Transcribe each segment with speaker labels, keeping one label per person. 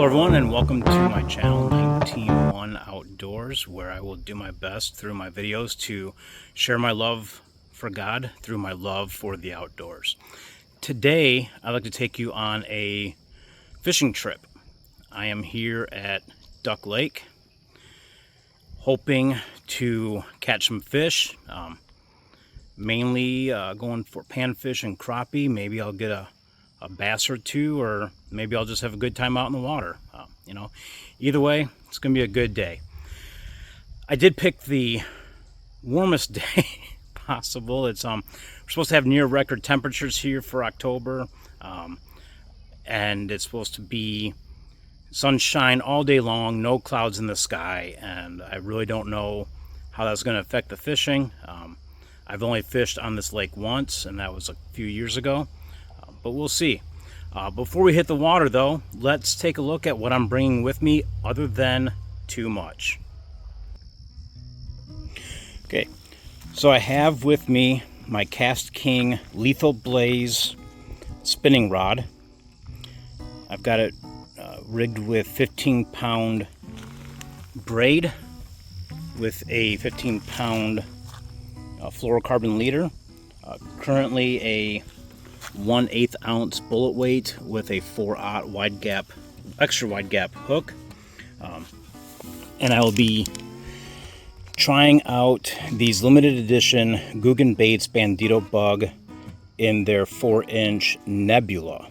Speaker 1: everyone, and welcome to my channel 191 Outdoors, where I will do my best through my videos to share my love for God through my love for the outdoors. Today I'd like to take you on a fishing trip. I am here at Duck Lake hoping to catch some fish, mainly going for panfish and crappie. Maybe I'll get a bass or two, or maybe I'll just have a good time out in the water. Either way, it's gonna be a good day. I did pick the warmest day possible. It's we're supposed to have near record temperatures here for October, and it's supposed to be sunshine all day long, no clouds in the sky, and I really don't know how that's going to affect the fishing. I've only fished on this lake once, and that was a few years ago, but we'll see. Before we hit the water though, let's take a look at what I'm bringing with me other than too much. Okay, so I have with me my Cast King Lethal Blaze spinning rod. I've got it rigged with 15-pound braid with a 15-pound fluorocarbon leader. Currently a 1/8 ounce bullet weight with a 4/0 wide gap, extra wide gap hook. And I will be trying out these limited edition Guggen Baits Bandito Bug in their 4-inch Nebula.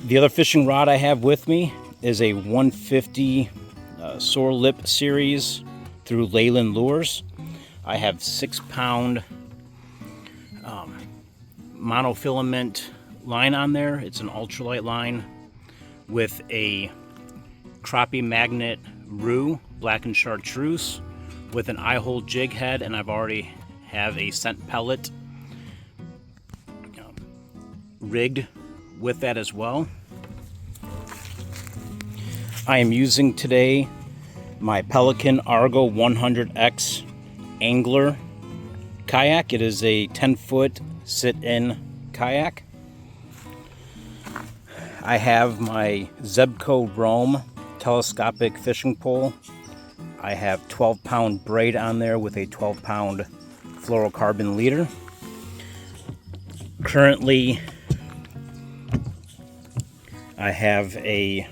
Speaker 1: The other fishing rod I have with me is a 150 Sore Lip series through Leyland Lures. I have 6-pound monofilament line on there. It's an ultralight line with a crappie magnet rue, blackened chartreuse, with an eye hole jig head, and I've already have a scent pellet rigged with that as well. I am using today my Pelican Argo 100X Angler kayak. It is a 10-foot sit-in kayak. I have my Zebco Roam telescopic fishing pole. I have 12-pound braid on there with a 12-pound fluorocarbon leader. Currently, I have a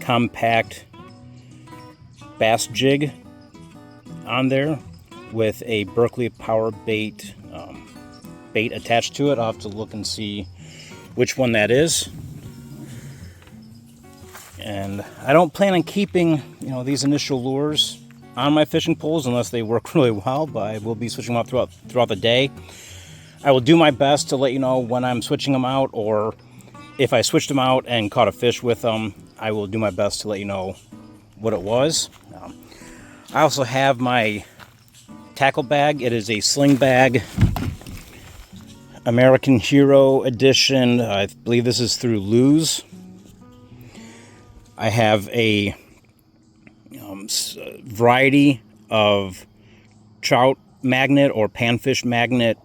Speaker 1: compact bass jig on there with a Berkley Powerbait bait attached to it. I'll have to look and see which one that is. And I don't plan on keeping these initial lures on my fishing poles unless they work really well, but I will be switching them out throughout the day. I will do my best to let you know when I'm switching them out, or if I switched them out and caught a fish with them, I will do my best to let you know what it was. I also have my tackle bag. It is a sling bag, American Hero edition. I believe this is through Lose. I have a variety of trout magnet or panfish magnet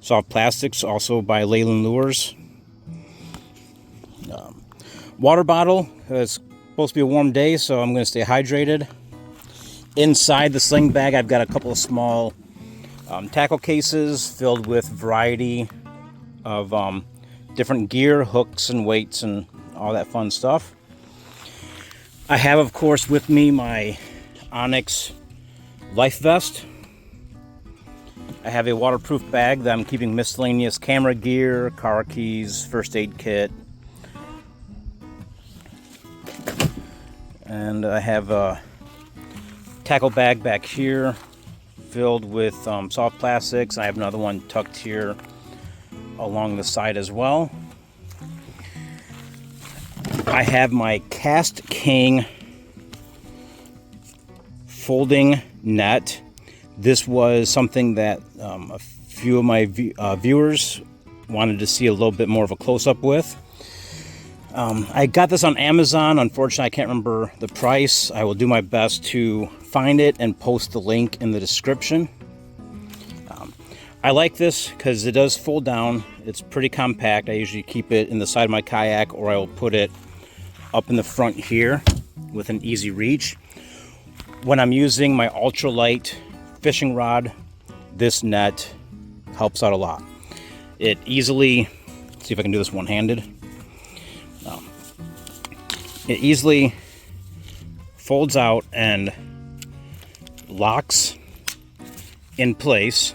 Speaker 1: soft plastics, also by Leyland Lures. Water bottle. It's supposed to be a warm day, so I'm going to stay hydrated. Inside the sling bag, I've got a couple of small tackle cases filled with variety of different gear, hooks and weights and all that fun stuff. I have, of course, with me my Onyx life vest. I have a waterproof bag that I'm keeping miscellaneous camera gear, car keys, first aid kit. And I have a tackle bag back here filled with soft plastics. I have another one tucked here along the side as well. I have my Cast King folding net. This was something that a few of my viewers wanted to see a little bit more of a close-up with. I got this on Amazon. Unfortunately, I can't remember the price. I will do my best to find it and post the link in the description. I like this because it does fold down. It's pretty compact. I usually keep it in the side of my kayak, or I will put it up in the front here with an easy reach. When I'm using my ultralight fishing rod, this net helps out a lot. It easily, let's see if I can do this one-handed. It easily folds out and locks in place.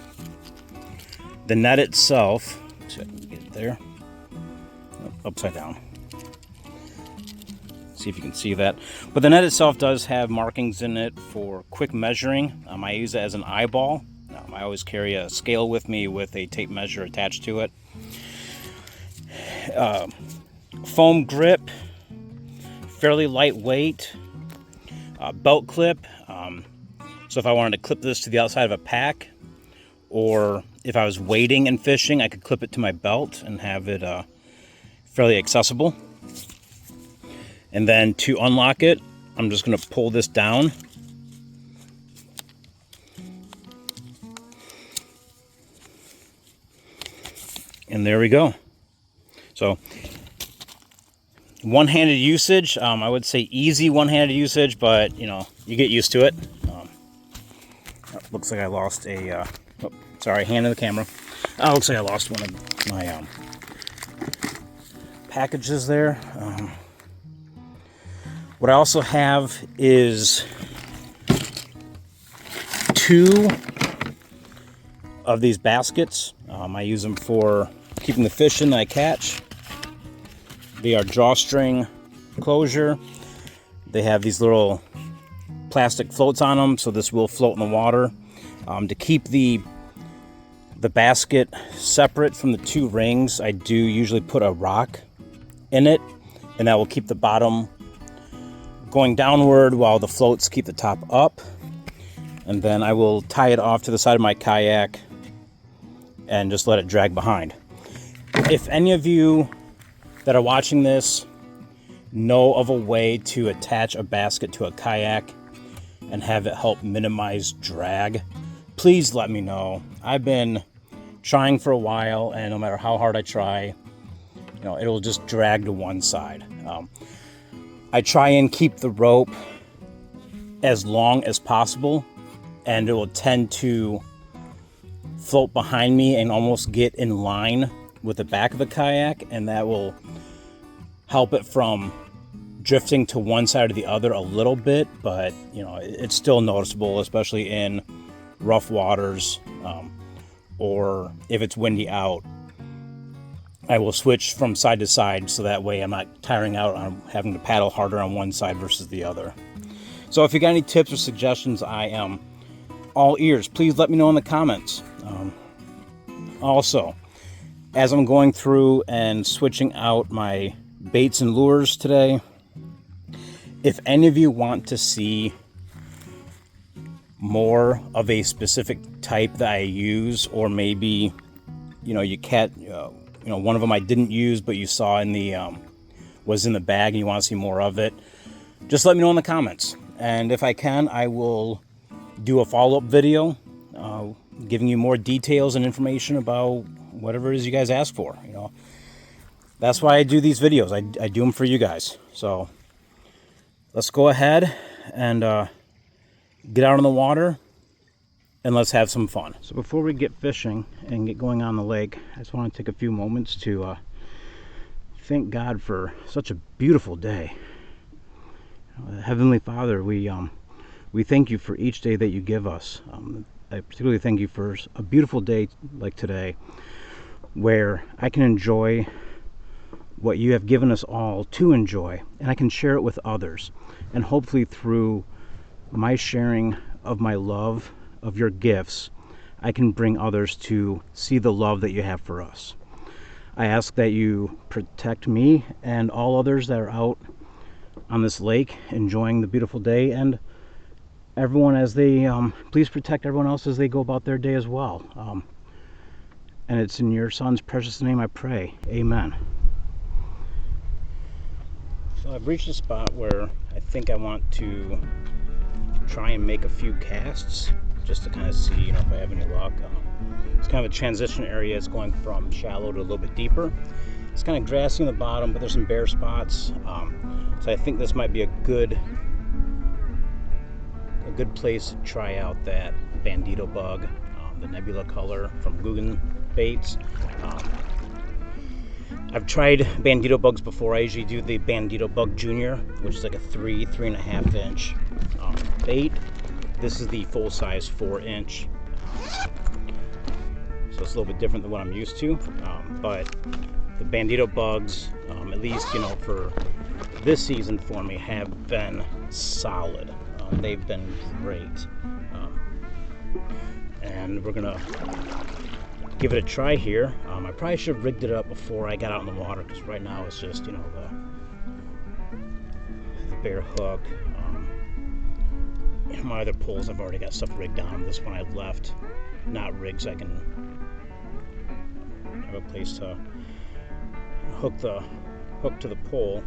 Speaker 1: The net itself, see if I can get it there, upside down. See if you can see that. But the net itself does have markings in it for quick measuring. I use it as an eyeball. I always carry a scale with me with a tape measure attached to it. Foam grip, fairly lightweight. Belt clip. So if I wanted to clip this to the outside of a pack, or if I was wading and fishing, I could clip it to my belt and have it fairly accessible. And then to unlock it, I'm just going to pull this down. And there we go. So one-handed usage, I would say easy one-handed usage, but you know, you get used to it. Looks like I lost a, oh, sorry, hand in the camera. Looks like I lost one of my packages there. What I also have is 2 of these baskets. I use them for keeping the fish in that I catch. They are drawstring closure. They have these little plastic floats on them, so this will float in the water. To keep the basket separate from the 2 rings, I do usually put a rock in it, and that will keep the bottom going downward while the floats keep the top up. And then I will tie it off to the side of my kayak and just let it drag behind. If any of you that are watching this know of a way to attach a basket to a kayak and have it help minimize drag, please let me know. I've been trying for a while, and no matter how hard I try, you know, it'll just drag to one side. I try and keep the rope as long as possible, and it will tend to float behind me and almost get in line with the back of the kayak, and that will help it from drifting to one side or the other a little bit, but you know, it's still noticeable, especially in rough waters, or if it's windy out. I will switch from side to side, so that way I'm not tiring out on having to paddle harder on one side versus the other. So if you got any tips or suggestions, I am all ears. Please let me know in the comments. Also, as I'm going through and switching out my baits and lures today, if any of you want to see more of a specific type that I use, or maybe, you know, one of them I didn't use but you saw in the was in the bag and you want to see more of it, just let me know in the comments, and if I can, I will do a follow-up video giving you more details and information about whatever it is you guys ask for. You know, that's why I do these videos. I do them for you guys. So let's go ahead and get out on the water and let's have some fun. So before we get fishing and get going on the lake, I just want to take a few moments to thank God for such a beautiful day. Heavenly Father, we thank you for each day that you give us. I particularly thank you for a beautiful day like today, where I can enjoy what you have given us all to enjoy, and I can share it with others. And hopefully through my sharing of my love, of your gifts, I can bring others to see the love that you have for us. I ask that you protect me and all others that are out on this lake enjoying the beautiful day, and everyone as they please protect everyone else as they go about their day as well. And it's in your son's precious name I pray. Amen. So I've reached a spot where I think I want to try and make a few casts just to kind of see, you know, if I have any luck. It's kind of a transition area. It's going from shallow to a little bit deeper. It's kind of grassy on the bottom, but there's some bare spots. So I think this might be a good place to try out that bandito bug, the nebula color from Guggen baits. I've tried bandito bugs before. I usually do the bandito bug junior, which is like a 3.5 inch bait. This is the full size 4-inch. So it's a little bit different than what I'm used to. But the bandito bugs, at least, you know, for this season for me, have been solid. They've been great. And we're gonna give it a try here. I probably should have rigged it up before I got out in the water, because right now it's just, you know, the bare hook. In my other poles, I've already got stuff rigged on. This one I left not rigged, so I can have a place to hook to the pole.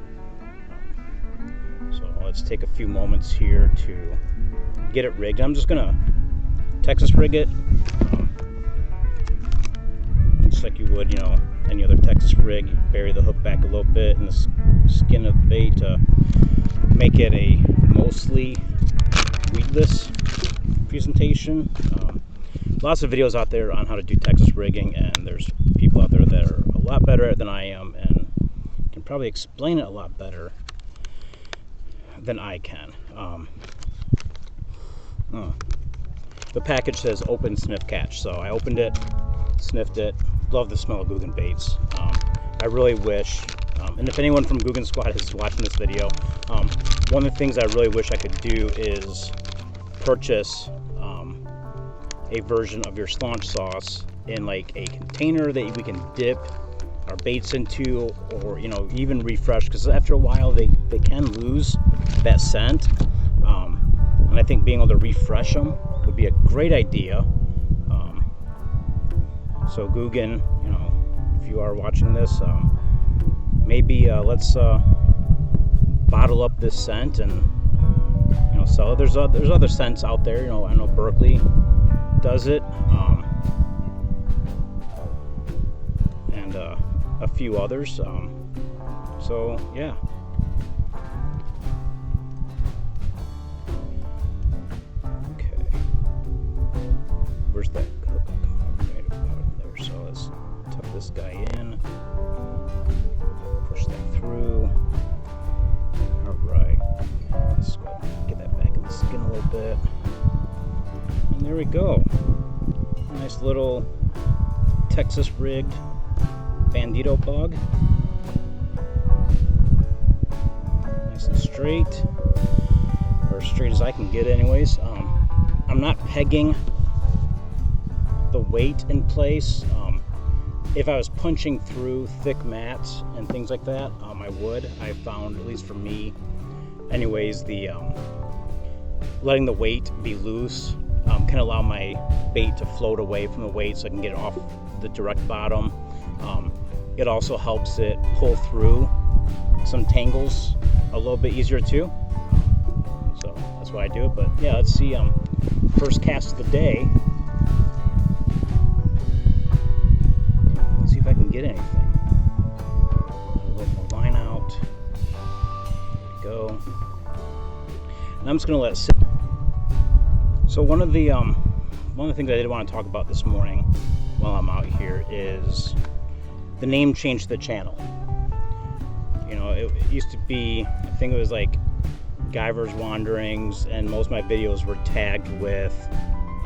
Speaker 1: So let's take a few moments here to get it rigged. I'm just gonna Texas rig it, just like you would, you know, any other Texas rig. You bury the hook back a little bit in the skin of the bait to make it a mostly weedless presentation. Lots of videos out there on how to do Texas rigging, and there's people out there that are a lot better at it than I am and can probably explain it a lot better than I can. The package says open, sniff, catch, so I opened it, sniffed it. Love the smell of Guggen baits. I really wish, and if anyone from Guggen Squad is watching this video, one of the things I really wish I could do is purchase a version of your slaunch sauce in like a container that we can dip our baits into, or, you know, even refresh, because after a while they can lose that scent. And I think being able to refresh them would be a great idea. So Guggen, you know, if you are watching this, maybe let's bottle up this scent and, you know, sell it. There's other scents out there. You know, I know Berkley does it, and a few others. So yeah. Okay. Where's that hook? Right about there. So let's tuck this guy in. Push that through. All right. Let's go get that back in the skin a little bit. And there we go. Nice little Texas rigged bandito bug. Nice and straight, or as straight as I can get anyways. I'm not pegging the weight in place. If I was punching through thick mats and things like that, I would. I found, at least for me anyways, the letting the weight be loose can allow my bait to float away from the weight, so I can get it off the direct bottom. It also helps it pull through some tangles a little bit easier too. So that's why I do it. But yeah, let's see. First cast of the day. Let's see if I can get anything. A little more line out. There we go. And I'm just gonna let it sit. So one of the things I did want to talk about this morning while I'm out here is the name change to the channel. You know, it used to be, I think it was like Guyver's Wanderings, and most of my videos were tagged with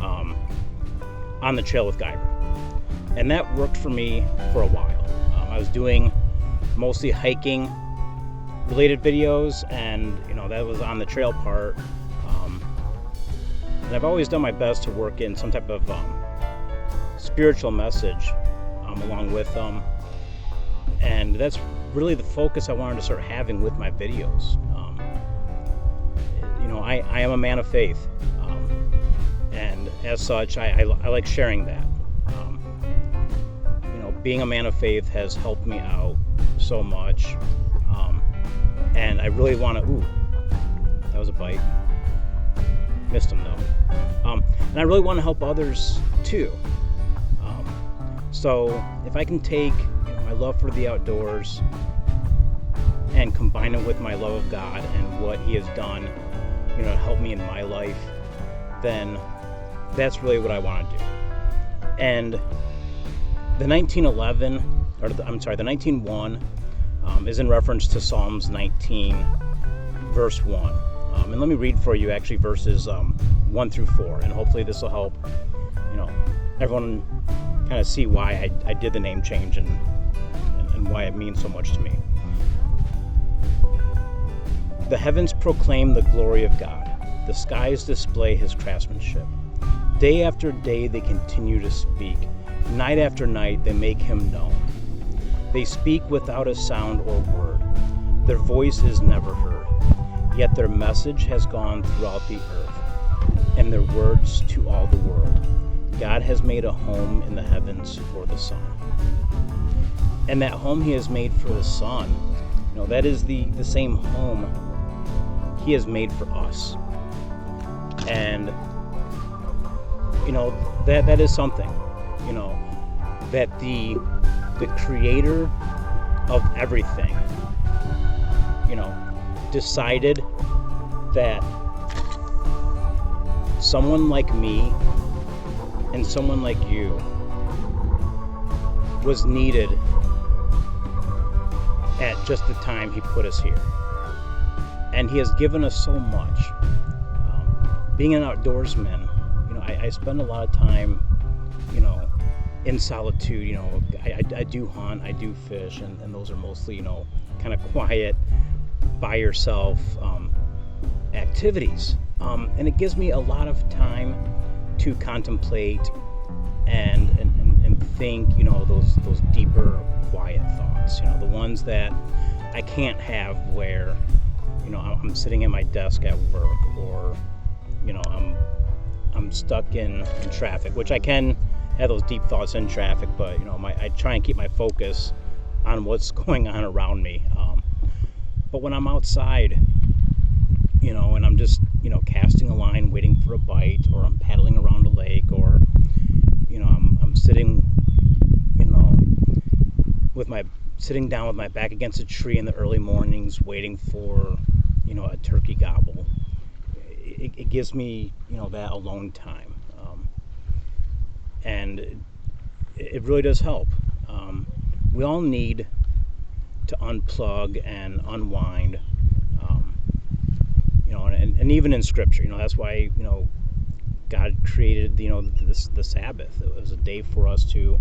Speaker 1: On the Trail with Guyver. And that worked for me for a while. I was doing mostly hiking related videos, and, you know, that was on the trail part. And I've always done my best to work in some type of spiritual message along with them. And that's really the focus I wanted to start having with my videos. You know, I am a man of faith. And as such, I like sharing that. You know, being a man of faith has helped me out so much. And I really want to, ooh, that was a bite. Missed him though. And I really want to help others too. So if I can take my love for the outdoors and combine it with my love of God and what He has done, to help me in my life, then that's really what I want to do. And the 19:1 is in reference to Psalms 19, verse 1. And let me read for you actually verses 1 through 4, and hopefully this will help, everyone kind of see why I did the name change and why it means so much to me. The heavens proclaim the glory of God. The skies display His craftsmanship. Day after day they continue to speak. Night after night they make Him known. They speak without a sound or word. Their voice is never heard. Yet their message has gone throughout the earth, and their words to all the world. God has made a home in the heavens for the sun. And that home He has made for the sun, that is the same home He has made for us. And that is something, that the creator of everything, decided that someone like me and someone like you was needed at just the time He put us here. And He has given us so much. Being an outdoorsman, I spend a lot of time, in solitude. I do hunt, I do fish, and those are mostly, kind of quiet, by yourself activities. And it gives me a lot of time to contemplate and think, those deeper, quiet thoughts, the ones that I can't have where, I'm sitting at my desk at work, or, I'm stuck in traffic, which I can have those deep thoughts in traffic, but, I try and keep my focus on what's going on around me. But when I'm outside, and I'm just, casting a line, waiting for a bite, or I'm paddling around a lake, or, I'm sitting, sitting down with my back against a tree in the early mornings, waiting for, a turkey gobble. It gives me, that alone time. And it really does help. We all need to unplug and unwind, and even in Scripture, that's why, God created, the Sabbath. It was a day for us to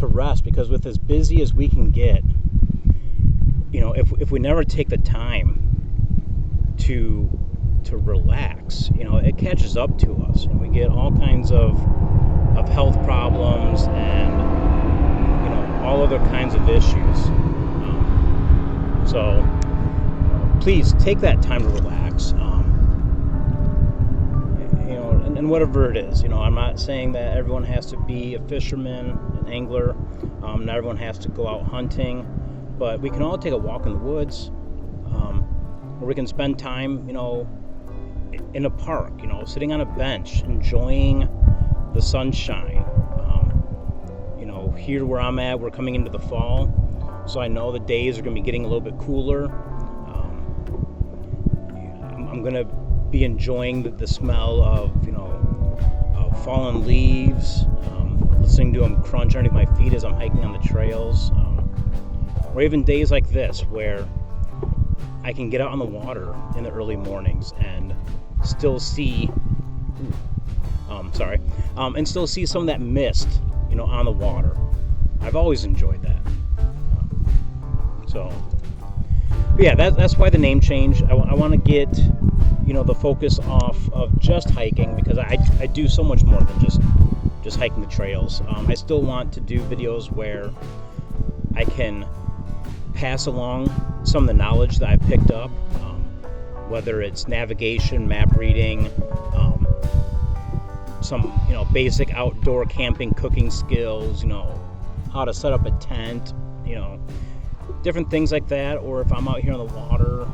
Speaker 1: rest, because with as busy as we can get, if we never take the time to relax, it catches up to us, and we get all kinds of health problems and, all other kinds of issues. So please take that time to relax, and whatever it is, I'm not saying that everyone has to be a fisherman, an angler, not everyone has to go out hunting, but we can all take a walk in the woods, or we can spend time, in a park, sitting on a bench, enjoying the sunshine. Here where I'm at, we're coming into the fall, so I know the days are going to be getting a little bit cooler. I'm going to be enjoying the smell of, of fallen leaves, listening to them crunch underneath my feet as I'm hiking on the trails, or even days like this where I can get out on the water in the early mornings and still see, and still see some of that mist, on the water. I've always enjoyed that. But yeah, that's why the name change. I want to get, the focus off of just hiking, because I do so much more than just hiking the trails. I still want to do videos where I can pass along some of the knowledge that I picked up, whether it's navigation, map reading, some basic outdoor camping, cooking skills, how to set up a tent, different things like that. Or if I'm out here on the water,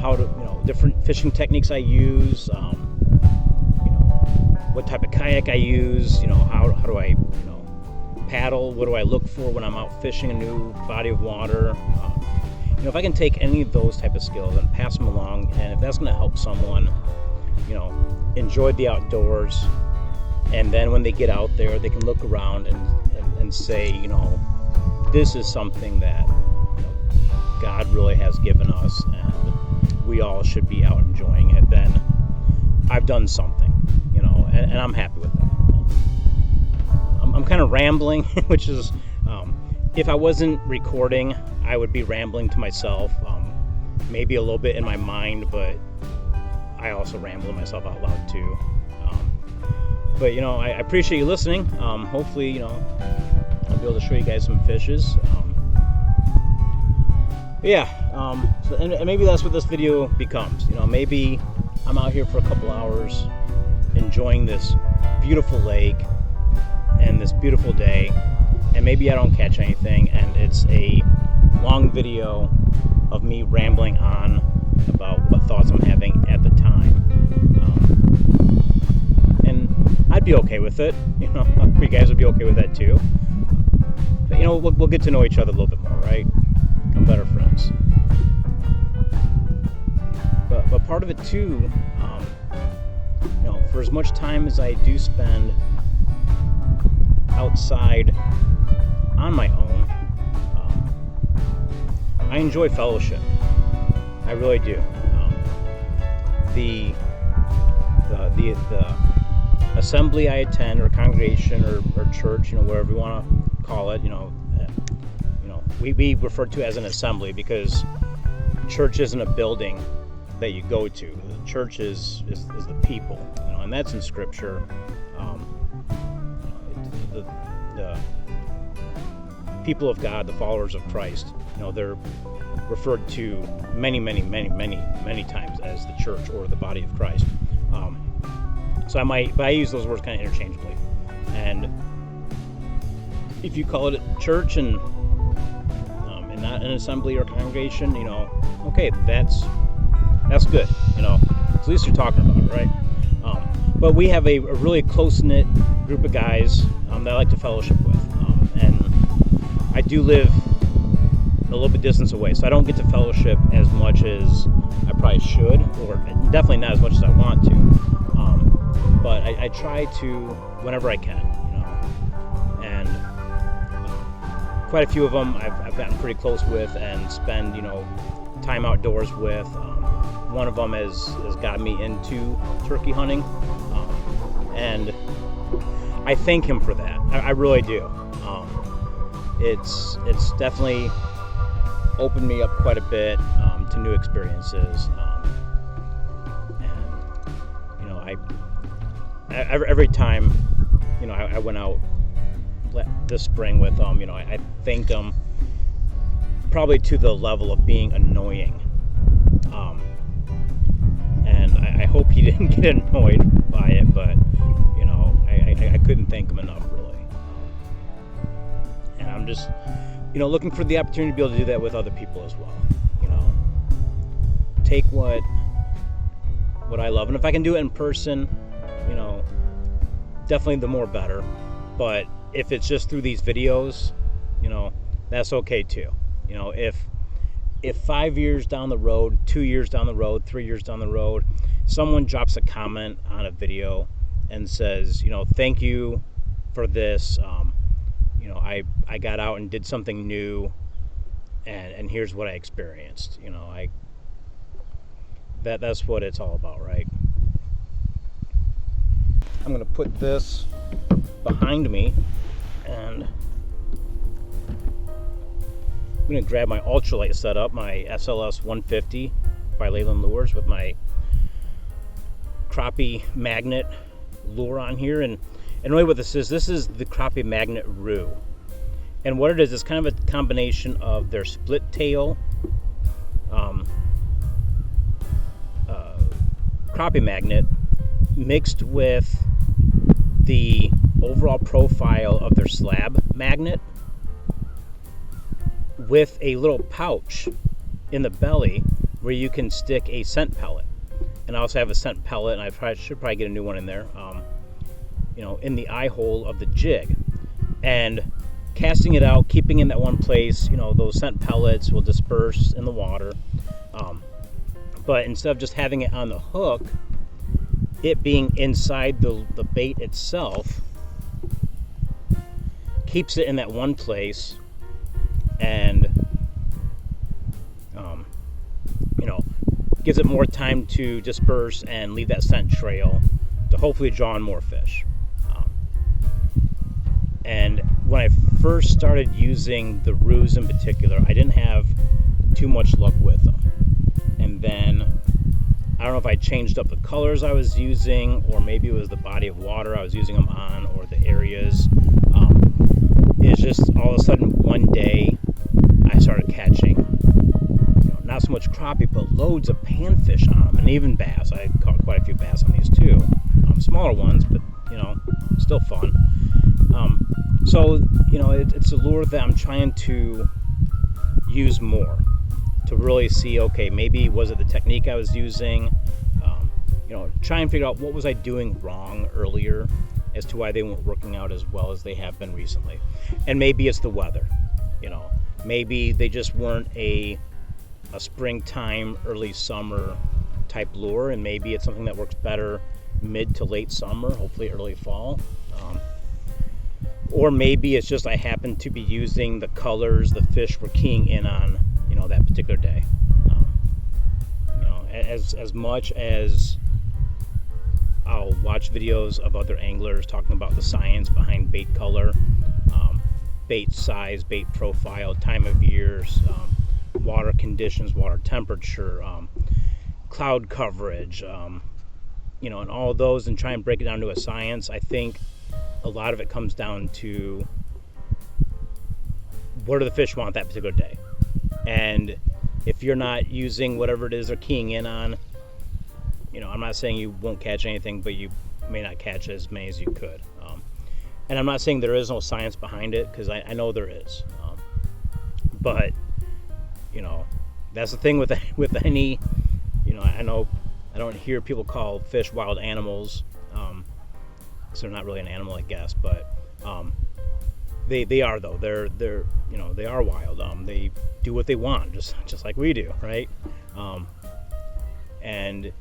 Speaker 1: how to different fishing techniques I use, what type of kayak I use, how do I, paddle, what do I look for when I'm out fishing a new body of water. If I can take any of those type of skills and pass them along, and if that's going to help someone, enjoy the outdoors, and then when they get out there, they can look around and say, this is something that God really has given us, and we all should be out enjoying it, then I've done something, and I'm happy with that. I'm kind of rambling, which is, if I wasn't recording, I would be rambling to myself, maybe a little bit in my mind, but I also ramble to myself out loud too. But I appreciate you listening. Hopefully, I'll be able to show you guys some fishes. So, and maybe that's what this video becomes. Maybe I'm out here for a couple hours enjoying this beautiful lake and this beautiful day, and maybe I don't catch anything, and it's a long video of me rambling on about what thoughts I'm having at the time. And I'd be okay with it. You guys would be okay with that too. But we'll get to know each other a little bit more, right? Become better friends. But part of it too, for as much time as I do spend outside on my own, I enjoy fellowship. I really do. The assembly I attend, or congregation, or church, wherever you want to call it, we refer to as an assembly, because church isn't a building that you go to. The church is the people, and that's in Scripture. The people of God, the followers of Christ, they're referred to many times as the church or the body of Christ. So I use those words kind of interchangeably. And if you call it a church and not an assembly or congregation, okay, that's good. At least you're talking about it, right? But we have a really close-knit group of guys that I like to fellowship with, and I do live a little bit distance away, so I don't get to fellowship as much as I probably should, or definitely not as much as I want to. But I try to whenever I can, and quite a few of them I've gotten pretty close with and spend time outdoors with. One of them has got me into turkey hunting, and I thank him for that. I really do. It's definitely opened me up quite a bit to new experiences, and every time I went out this spring with him, I thanked him probably to the level of being annoying, and I hope he didn't get annoyed by it, but I couldn't thank him enough, really. And I'm just looking for the opportunity to be able to do that with other people as well. Take what I love, and if I can do it in person, definitely the more better. But if it's just through these videos, that's okay too. If 5 years down the road, 2 years down the road, 3 years down the road, someone drops a comment on a video and says, thank you for this, I got out and did something new, and here's what I experienced. That's what it's all about, right? I'm gonna put this behind me, and I'm gonna grab my ultralight setup, my SLS 150 by Leyland Lures, with my crappie magnet lure on here, and really what this is the crappie magnet rue. And what it is kind of a combination of their split tail crappie magnet mixed with the overall profile of their slab magnet, with a little pouch in the belly where you can stick a scent pellet. And I also have a scent pellet, and I should probably get a new one in there, in the eye hole of the jig. And casting it out, keeping it in that one place, those scent pellets will disperse in the water. But instead of just having it on the hook, it being inside the bait itself keeps it in that one place, and gives it more time to disperse and leave that scent trail to hopefully draw in more fish. And when I first started using the roos in particular, I didn't have too much luck with them. And then I don't know if I changed up the colors I was using, or maybe it was the body of water I was using them on, or the areas. It's just all of a sudden one day I started catching not so much crappie, but loads of panfish on them, and even bass. I caught quite a few bass on these too. Smaller ones, but still fun. So it's a lure that I'm trying to use more to really see, okay, maybe was it the technique I was using? Try and figure out what was I doing wrong earlier as to why they weren't working out as well as they have been recently. And maybe it's the weather. Maybe they just weren't a springtime, early summer type lure, and maybe it's something that works better mid to late summer, hopefully early fall. Or maybe it's just I happen to be using the colors the fish were keying in on, that particular day. As much as I'll watch videos of other anglers talking about the science behind bait color, bait size, bait profile, time of years, water conditions, water temperature, cloud coverage, and all of those, and try and break it down to a science, I think a lot of it comes down to what do the fish want that particular day. And if you're not using whatever it is they're keying in on, I'm not saying you won't catch anything, but you may not catch as many as you could. And I'm not saying there is no science behind it, because I know there is. But that's the thing with any, I know I don't hear people call fish wild animals, because they're not really an animal, I guess, but they are, though. They're they are wild. They do what they want, just like we do, right? And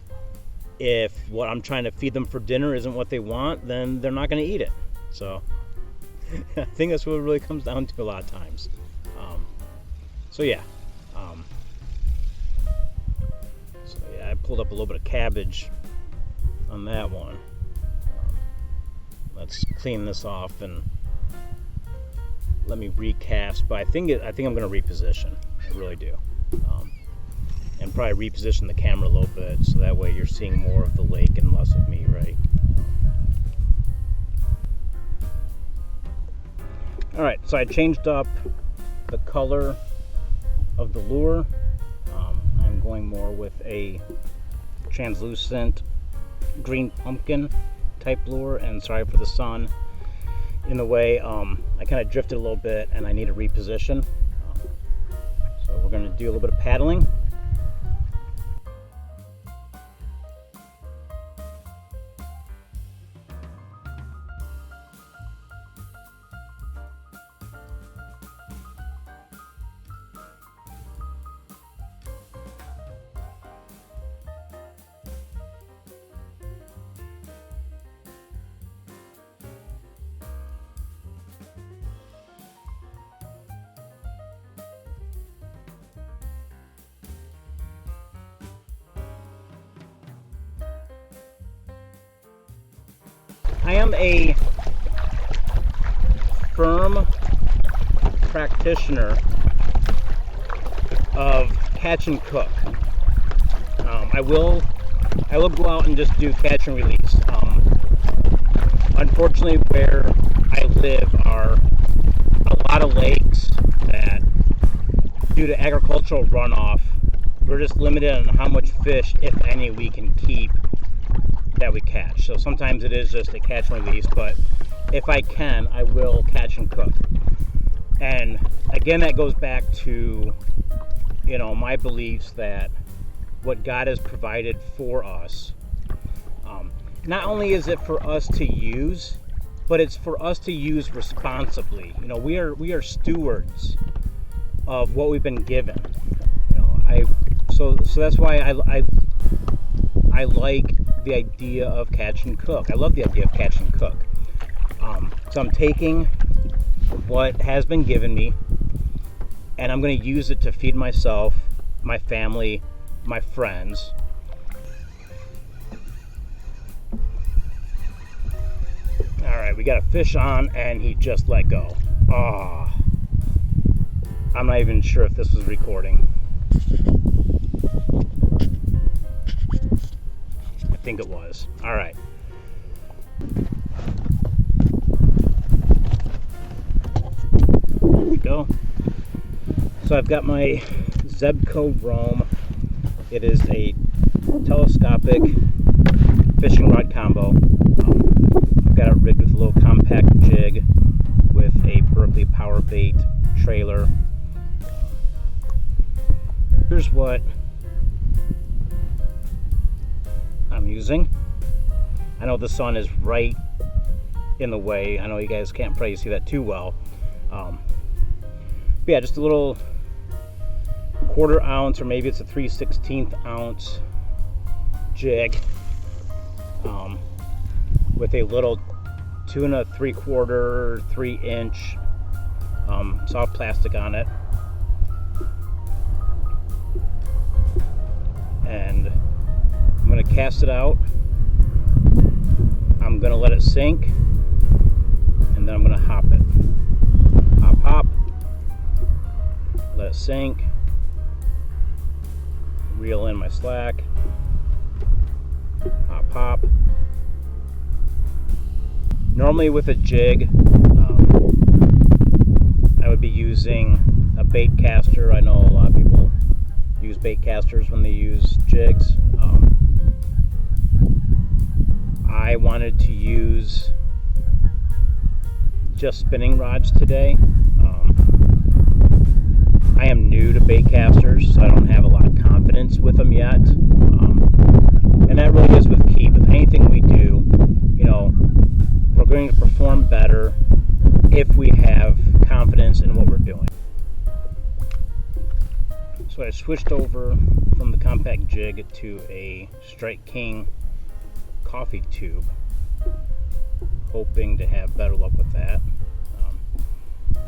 Speaker 1: if what I'm trying to feed them for dinner isn't what they want, then they're not going to eat it. So I think that's what it really comes down to a lot of times. So yeah, I pulled up a little bit of cabbage on that one. Let's clean this off and let me recast. But I think I'm going to reposition. I really do, and probably reposition the camera a little bit so that way you're seeing more of the lake and less of me, right? All right, so I changed up the color of the lure. I'm going more with a translucent green pumpkin type lure, and sorry for the sun in the way. I kind of drifted a little bit and I need to reposition. So we're going to do a little bit of paddling. I am a firm practitioner of catch and cook. I will go out and just do catch and release. Unfortunately, where I live are a lot of lakes that, due to agricultural runoff, we're just limited on how much fish, if any, we can keep that we catch. So sometimes it is just a catch and release, but if I can, I will catch and cook. And again, that goes back to my beliefs that what God has provided for us. Not only is it for us to use, but it's for us to use responsibly. You know, we are stewards of what we've been given. You know, so that's why I like the idea of catch and cook. I love the idea of catch and cook. So I'm taking what has been given me, and I'm going to use it to feed myself, my family, my friends. Alright, we got a fish on, and he just let go. Oh, I'm not even sure if this was recording. I think it was. Alright. There we go. So I've got my Zebco Roam. It is a telescopic fishing rod combo. I've got it rigged with a little compact jig with a Berkley Powerbait trailer. Here's what I'm using. I know the sun is right in the way. I know you guys can't probably see that too well. But yeah, just a little 1/4 ounce, or maybe it's a 3/16 ounce jig with a little 2 3/4, 3-inch soft plastic on it. And I'm going to cast it out. I'm going to let it sink, and then I'm going to hop it. Hop, hop. Let it sink. Reel in my slack. Hop, hop. Normally with a jig, I would be using a bait caster. I know a lot of people use bait casters when they use jigs. I wanted to use just spinning rods today. I am new to bait casters, so I don't have a lot of confidence with them yet. And that really is with key. With anything we do, you know, we're going to perform better if we have confidence in what we're doing. So I switched over from the compact jig to a Strike King coffee tube, hoping to have better luck with that.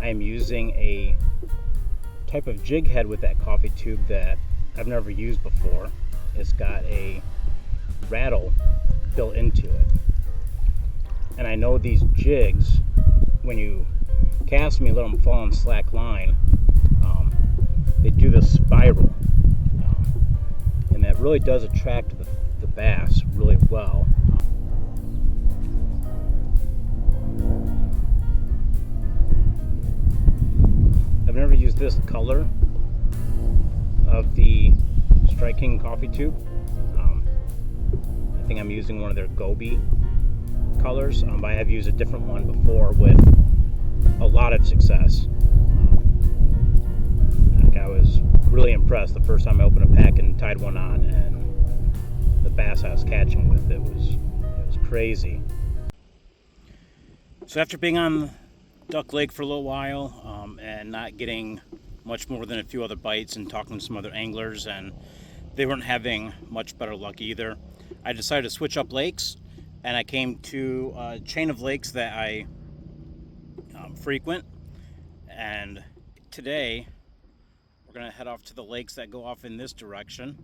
Speaker 1: I am using a type of jig head with that coffee tube that I've never used before. It's got a rattle built into it. And I know these jigs, when you cast them, you let them fall on slack line, they do this spiral. And that really does attract the bass really well. I've never used this color of the Strike King coffee tube. I think I'm using one of their Gobi colors, but I have used a different one before with a lot of success. I was really impressed the first time I opened a pack and tied one on, and the bass I was catching with it was crazy. So after being on Duck Lake for a little while and not getting much more than a few other bites, and talking to some other anglers, and they weren't having much better luck either, I decided to switch up lakes, and I came to a chain of lakes that I frequent. And today we're going to head off to the lakes that go off in this direction.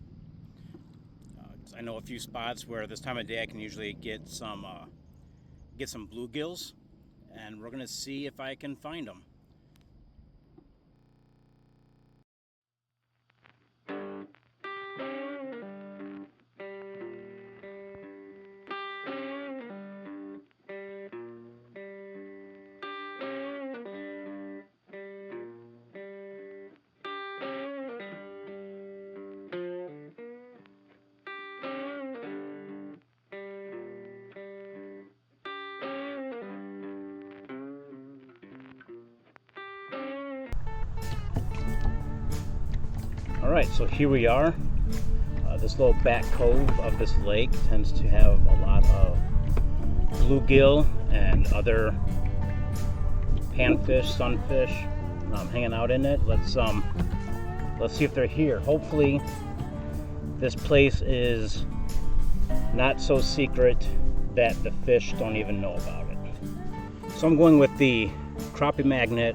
Speaker 1: I know a few spots where this time of day I can usually get some bluegills, and we're going to see if I can find them. Alright, so here we are. This little back cove of this lake tends to have a lot of bluegill and other panfish, sunfish hanging out in it. Let's see if they're here. Hopefully this place is not so secret that the fish don't even know about it. So I'm going with the PanfishMagent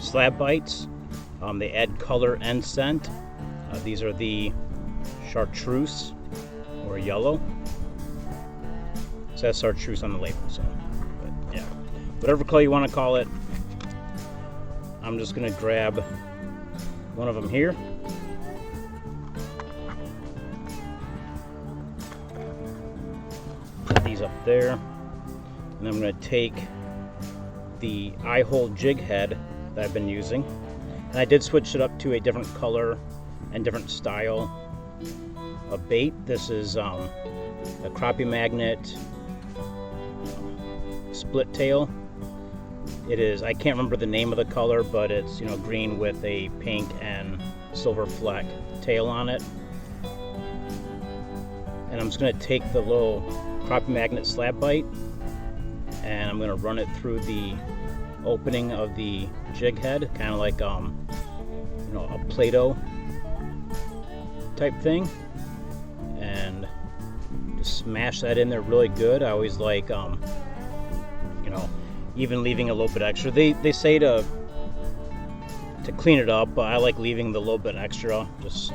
Speaker 1: slab bites. They add color and scent. These are the chartreuse or yellow. It says chartreuse on the label, so but yeah, whatever color you want to call it. I'm just gonna grab one of them here. Put these up there, and I'm gonna take the eye hole jig head that I've been using, and I did switch it up to a different color and different style of bait. This is a PanfishMagent split tail. It is, I can't remember the name of the color, but it's, you know, green with a pink and silver fleck tail on it. And I'm just going to take the little PanfishMagent slab bite and I'm going to run it through the opening of the jig head, kind of like you know, a Play-Doh type thing, and just smash that in there really good. I always like you know, even leaving a little bit extra. They say to clean it up, but I like leaving the little bit extra. Just,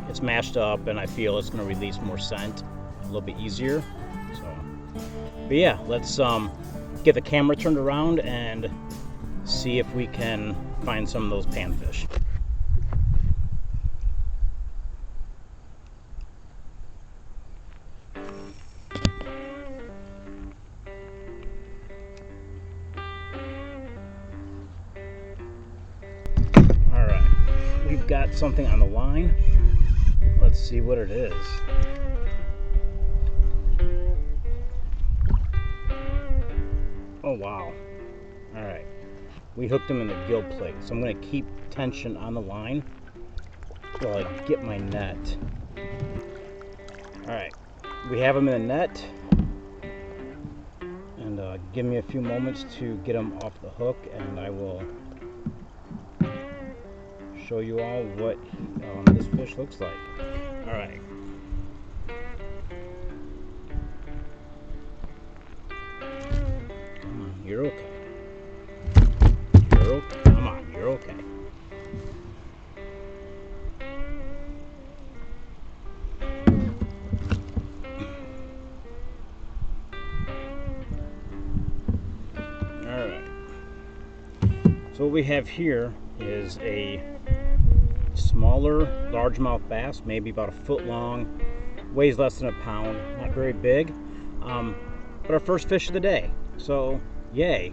Speaker 1: it's mashed up and I feel it's going to release more scent a little bit easier. So, but yeah, let's get the camera turned around and see if we can find some of those panfish. Got something on the line. Let's see what it is. Oh wow. Alright. We hooked him in the gill plate, so I'm going to keep tension on the line while I get my net. Alright. We have him in the net. And give me a few moments to get him off the hook and I will show you all what this fish looks like. All right. Come on, you're okay. You're okay. Come on, you're okay. All right. So what we have here is a smaller largemouth bass, maybe about a foot long, weighs less than a pound, not very big, but our first fish of the day, so yay.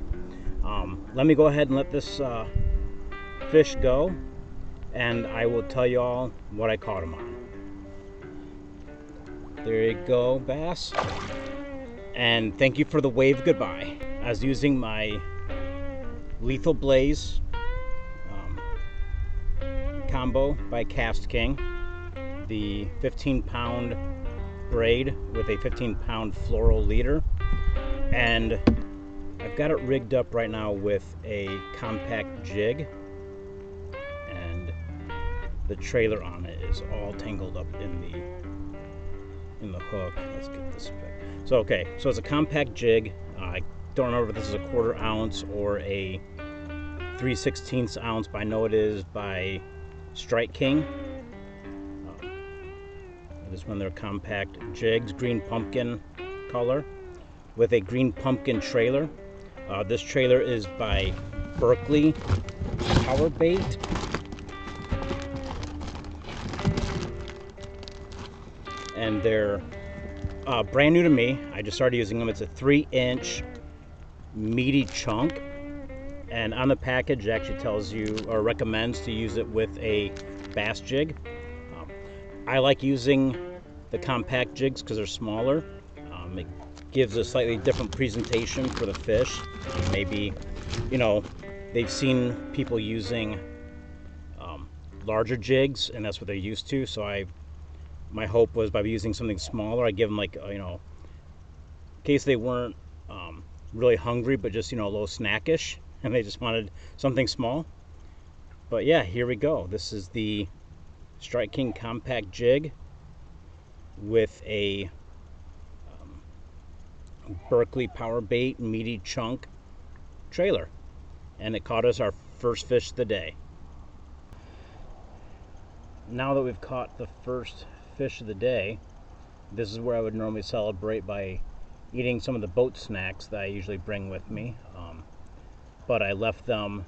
Speaker 1: Let me go ahead and let this fish go and I will tell you all what I caught him on. There you go, bass, and thank you for the wave goodbye. I was using my Lethal Blaze combo by Cast King, the 15-pound braid with a 15-pound floral leader, and I've got it rigged up right now with a compact jig, and the trailer on it is all tangled up in the hook. Let's get this back. So okay, so it's a compact jig. I don't remember if this is a 1/4 ounce or a 3/16 ounce, but I know it is by Strike King. This is one of their compact jigs, green pumpkin color with a green pumpkin trailer. This trailer is by Berkley Powerbait. And they're brand new to me. I just started using them. It's a 3-inch meaty chunk. And on the package, it actually tells you or recommends to use it with a bass jig. I like using the compact jigs because they're smaller. It gives a slightly different presentation for the fish. Maybe, you know, they've seen people using larger jigs, and that's what they're used to. So I my hope was by using something smaller, I'd give them like, you know, in case they weren't really hungry, but just, you know, a little snackish, and they just wanted something small. But yeah, here we go. This is the Strike King compact jig with a Berkley Powerbait Meaty chunk trailer, and it caught us our first fish of the day. Now that we've caught the first fish of the day, this is where I would normally celebrate by eating some of the boat snacks that I usually bring with me, but I left them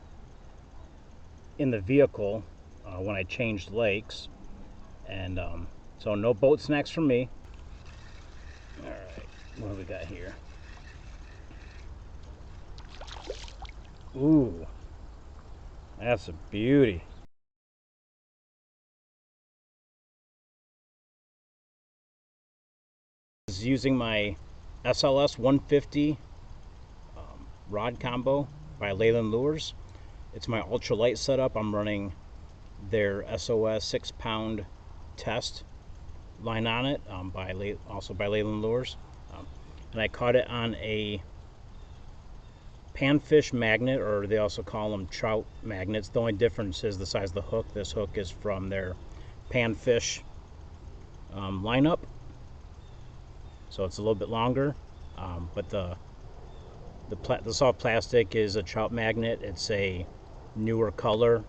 Speaker 1: in the vehicle when I changed lakes, and so no boat snacks for me. All right, what do we got here? Ooh, that's a beauty. This is using my SLS 150 rod combo by Leyland Lures. It's my ultralight setup. I'm running their SOS 6-pound test line on it, also by Leyland Lures, and I caught it on a PanfishMagent, or they also call them trout magnets. The only difference is the size of the hook. This hook is from their Panfish lineup, so it's a little bit longer, but the soft plastic is a trout magnet. It's a newer color.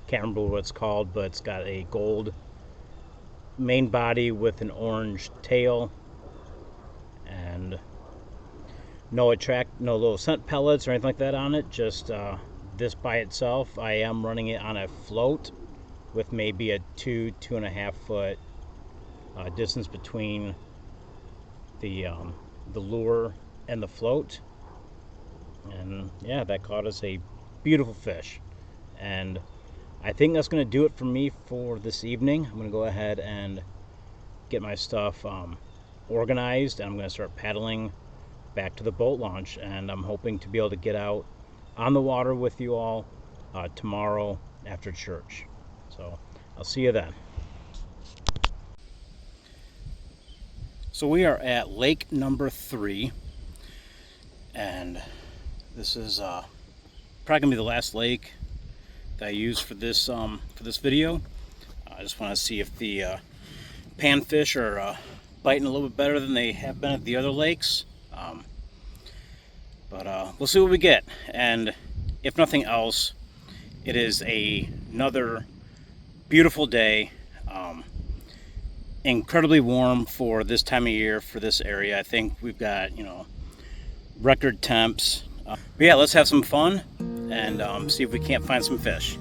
Speaker 1: Can't remember what it's called, but it's got a gold main body with an orange tail, and no little scent pellets or anything like that on it. Just this by itself. I am running it on a float with maybe a 2.5 foot distance between the lure and the float, and yeah, that caught us a beautiful fish. And I think that's going to do it for me for this evening. I'm going to go ahead and get my stuff organized, and I'm going to start paddling back to the boat launch, and I'm hoping to be able to get out on the water with you all tomorrow after church. So I'll see you then. So we are at lake number 3, and this is probably gonna be the last lake that I use for this video. I just want to see if the panfish are biting a little bit better than they have been at the other lakes. But we'll see what we get. And if nothing else, it is another beautiful day. Incredibly warm for this time of year for this area. I think we've got, you know, record temps. But yeah, let's have some fun and see if we can't find some fish.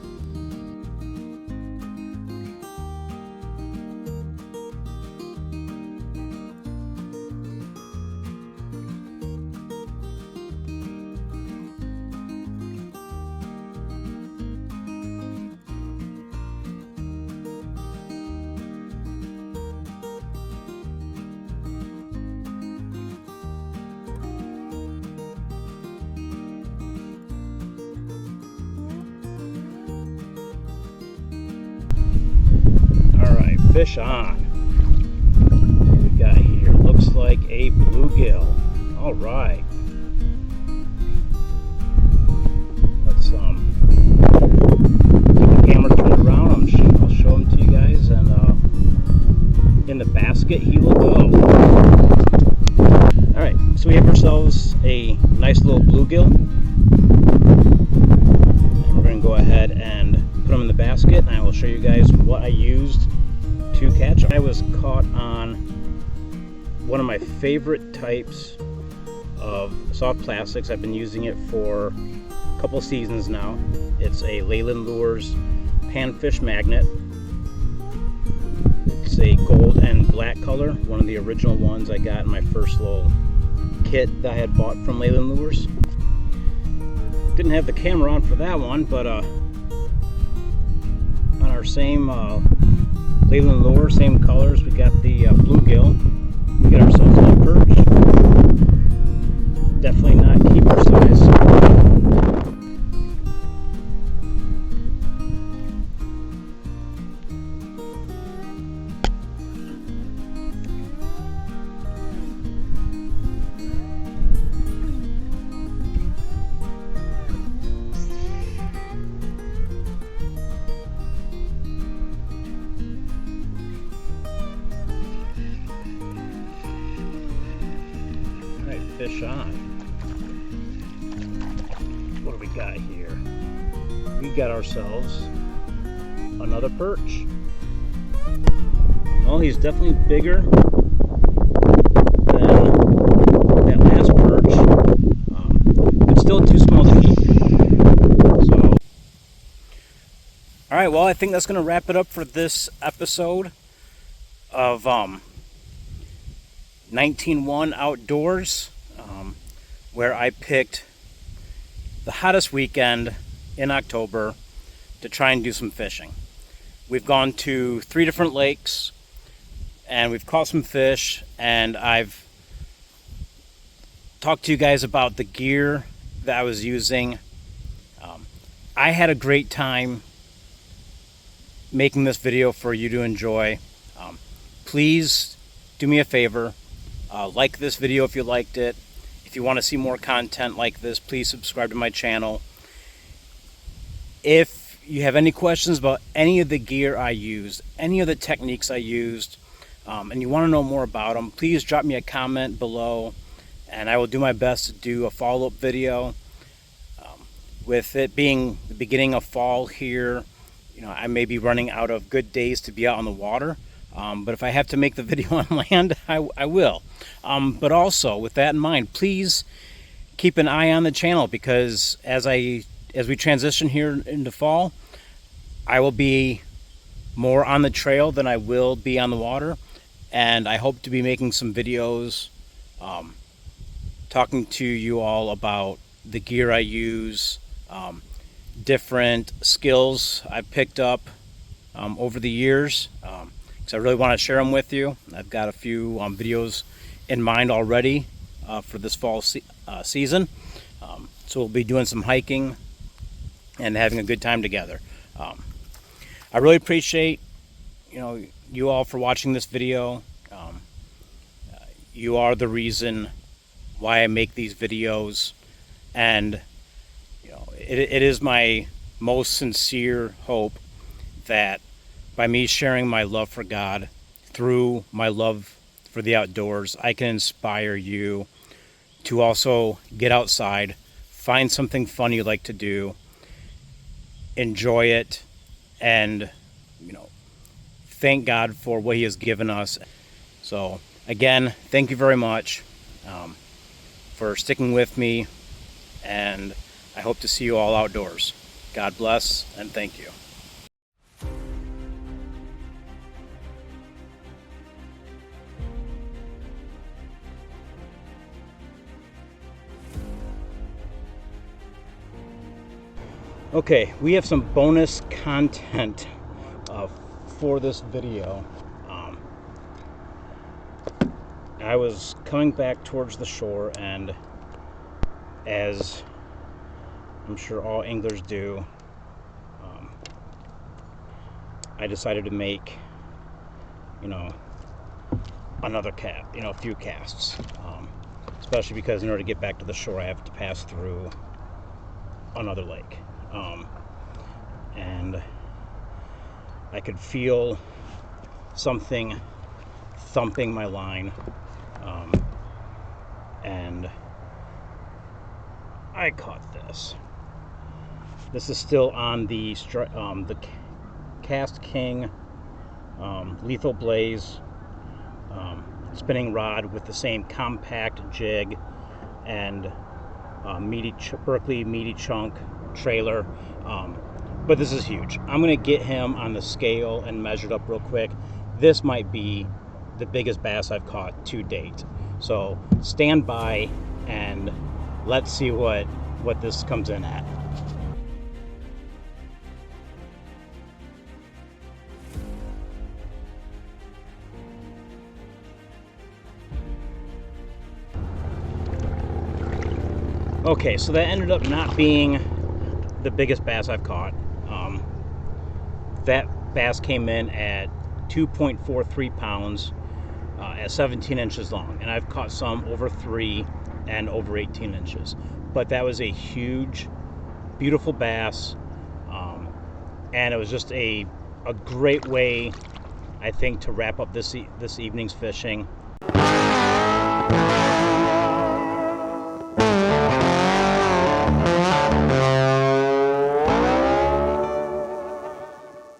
Speaker 1: Fish on. What we got here? Looks like a bluegill. All right. Let's keep the camera turned around. I'll show him to you guys, and in the basket he will go. All right. So we have ourselves a nice little bluegill, and we're going to go ahead and put him in the basket, and I will show you guys what I used to catch. I was caught on one of my favorite types of soft plastics. I've been using it for a couple seasons now. It's a Leyland Lures PanfishMagent. It's a gold and black color, one of the original ones I got in my first little kit that I had bought from Leyland Lures. Didn't have the camera on for that one, but on our same Leyland Lure, same colors, we got the bluegill. We got ourselves a little perch. Definitely not keeper size. shot. What do we got here? We got ourselves another perch. Well, he's definitely bigger than that last perch, but still too small to eat. So, all right, well, I think that's going to wrap it up for this episode of 19-1 Outdoors, where I picked the hottest weekend in October to try and do some fishing. We've gone to 3 different lakes and we've caught some fish, and I've talked to you guys about the gear that I was using. I had a great time making this video for you to enjoy. Please do me a favor, like this video if you liked it. If you want to see more content like this, please subscribe to my channel. If you have any questions about any of the gear I used, any of the techniques I used, and you want to know more about them, please drop me a comment below, and I will do my best to do a follow-up video. With it being the beginning of fall here, I may be running out of good days to be out on the water, but if I have to make the video on land, I will. But also, with that in mind, please keep an eye on the channel, because as we transition here into fall, I will be more on the trail than I will be on the water, and I hope to be making some videos talking to you all about the gear I use, different skills I've picked up over the years, because I really want to share them with you. I've got a few videos in mind already for this fall season, so we'll be doing some hiking and having a good time together. I really appreciate you all for watching this video. You are the reason why I make these videos, and it is my most sincere hope that by me sharing my love for God through my love for the outdoors, I can inspire you to also get outside, find something fun you like to do, enjoy it, and thank God for what He has given us. So again, thank you very much for sticking with me, and I hope to see you all outdoors. God bless, and thank you. Okay, we have some bonus content for this video. I was coming back towards the shore, and as I'm sure all anglers do, I decided to make another a few casts, especially because in order to get back to the shore I have to pass through another lake, and I could feel something thumping my line, and I caught this. This is still on the Cast King Lethal Blaze spinning rod with the same compact jig and Berkley Meaty Chunk trailer, but this is huge. I'm gonna get him on the scale and measure it up real quick. This might be the biggest bass I've caught to date, so stand by and let's see what this comes in at. Okay, so that ended up not being the biggest bass I've caught. That bass came in at 2.43 pounds at 17 inches long, and I've caught some over 3 and over 18 inches. But that was a huge, beautiful bass, and it was just a great way, I think, to wrap up this evening's fishing.